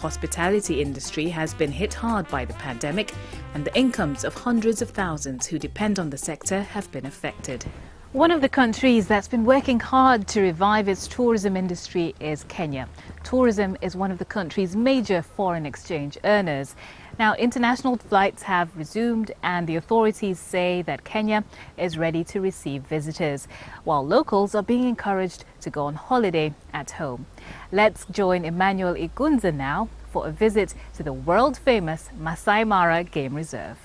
hospitality industry has been hit hard by the pandemic, and the incomes of hundreds of thousands who depend on the sector have been affected. One of the countries that's been working hard to revive its tourism industry is Kenya. Tourism is one of the country's major foreign exchange earners. Now, international flights have resumed, and the authorities say that Kenya is ready to receive visitors, while locals are being encouraged to go on holiday at home. Let's join Emmanuel Igunza now for a visit to the world-famous Masai Mara Game Reserve.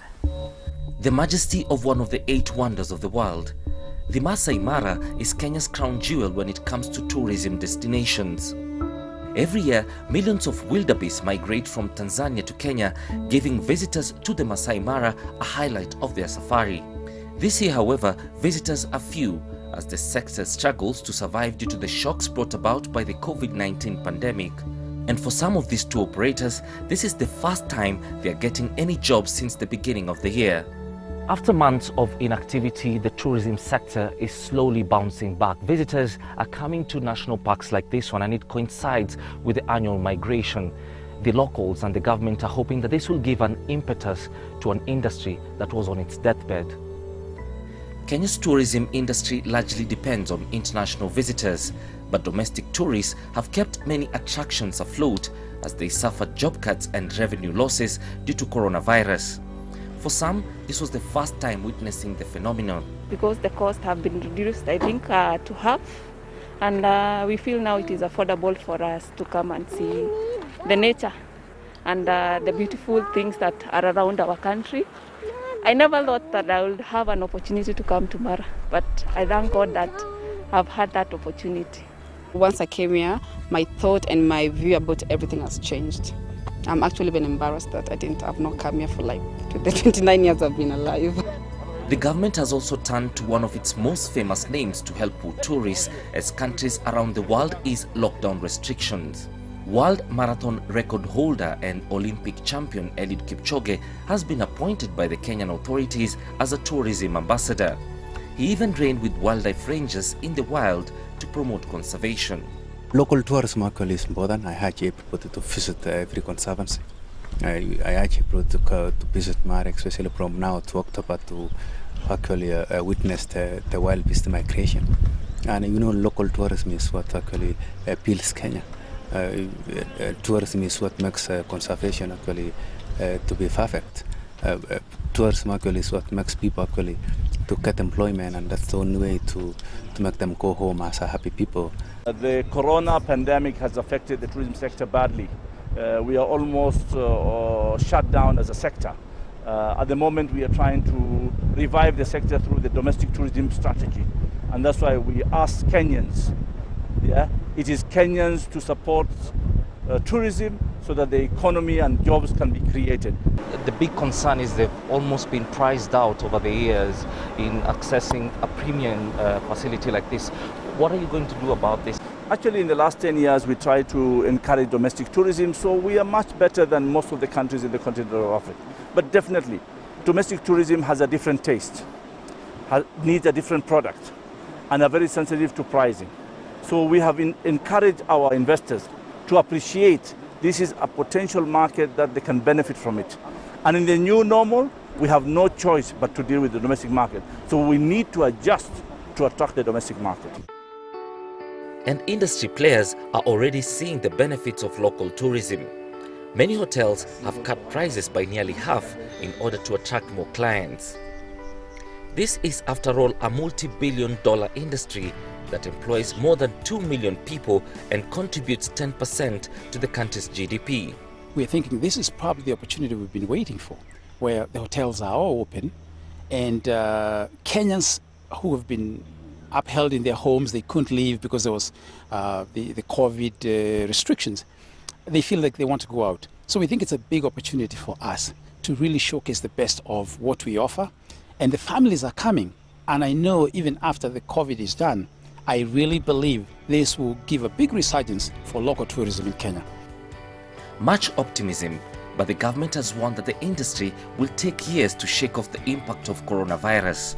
The majesty of one of the 8 wonders of the world, the Masai Mara is Kenya's crown jewel when it comes to tourism destinations. Every year, millions of wildebeest migrate from Tanzania to Kenya, giving visitors to the Masai Mara a highlight of their safari. This year, however, visitors are few as the sector struggles to survive due to the shocks brought about by the COVID-19 pandemic. And for some of these tour operators, this is the first time they are getting any jobs since the beginning of the year. After months of inactivity, the tourism sector is slowly bouncing back. Visitors are coming to national parks like this one, and it coincides with the annual migration. The locals and the government are hoping that this will give an impetus to an industry that was on its deathbed. Kenya's tourism industry largely depends on international visitors, but domestic tourists have kept many attractions afloat as they suffered job cuts and revenue losses due to coronavirus. For some, this was the first time witnessing the phenomenon. Because the costs have been reduced, I think, to half, and we feel now it is affordable for us to come and see the nature and the beautiful things that are around our country. I never thought that I would have an opportunity to come to Mara, but I thank God that I've had that opportunity. Once I came here, my thought and my view about everything has changed. I'm actually been embarrassed that I've not come here for like the 29 years I've been alive. The government has also turned to one of its most famous names to help with tourists as countries around the world ease lockdown restrictions. World marathon record holder and Olympic champion Eliud Kipchoge has been appointed by the Kenyan authorities as a tourism ambassador. He even trained with wildlife rangers in the wild to promote conservation. Local tourism actually is important. I urge people to visit every conservancy. I urge people to visit Mara, especially from now to October, to actually witness the wildebeest migration. And you know, local tourism is what actually builds Kenya. Tourism is what makes conservation actually to be perfect. Tourism actually is what makes people actually to get employment, and that's the only way to make them go home as a happy people. The corona pandemic has affected the tourism sector badly. We are almost shut down as a sector. At the moment, we are trying to revive the sector through the domestic tourism strategy. And that's why we ask Kenyans, it is Kenyans to support tourism so that the economy and jobs can be created. The big concern is they've almost been priced out over the years in accessing a premium facility like this. What are you going to do about this? Actually, in the last 10 years, we tried to encourage domestic tourism, so we are much better than most of the countries in the continent of Africa. But definitely, domestic tourism has a different taste, needs a different product, and are very sensitive to pricing. So we have encouraged our investors to appreciate this is a potential market that they can benefit from it. And in the new normal, we have no choice but to deal with the domestic market. So we need to adjust to attract the domestic market. And industry players are already seeing the benefits of local tourism. Many hotels have cut prices by nearly half in order to attract more clients. This is, after all, a multi-billion-dollar industry that employs more than 2 million people and contributes 10% to the country's GDP. We're thinking this is probably the opportunity we've been waiting for, where the hotels are all open, and Kenyans who have been upheld in their homes, they couldn't leave because there was the COVID restrictions. They feel like they want to go out. So we think it's a big opportunity for us to really showcase the best of what we offer. And the families are coming. And I know even after the COVID is done, I really believe this will give a big resurgence for local tourism in Kenya. Much optimism, but the government has warned that the industry will take years to shake off the impact of coronavirus.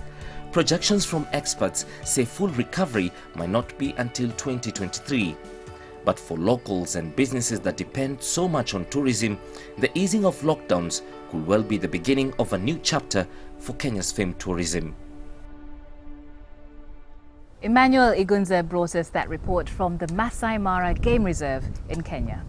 Projections from experts say full recovery might not be until 2023. But for locals and businesses that depend so much on tourism, the easing of lockdowns could well be the beginning of a new chapter for Kenya's famed tourism. Emmanuel Igunza brought us that report from the Masai Mara Game Reserve in Kenya.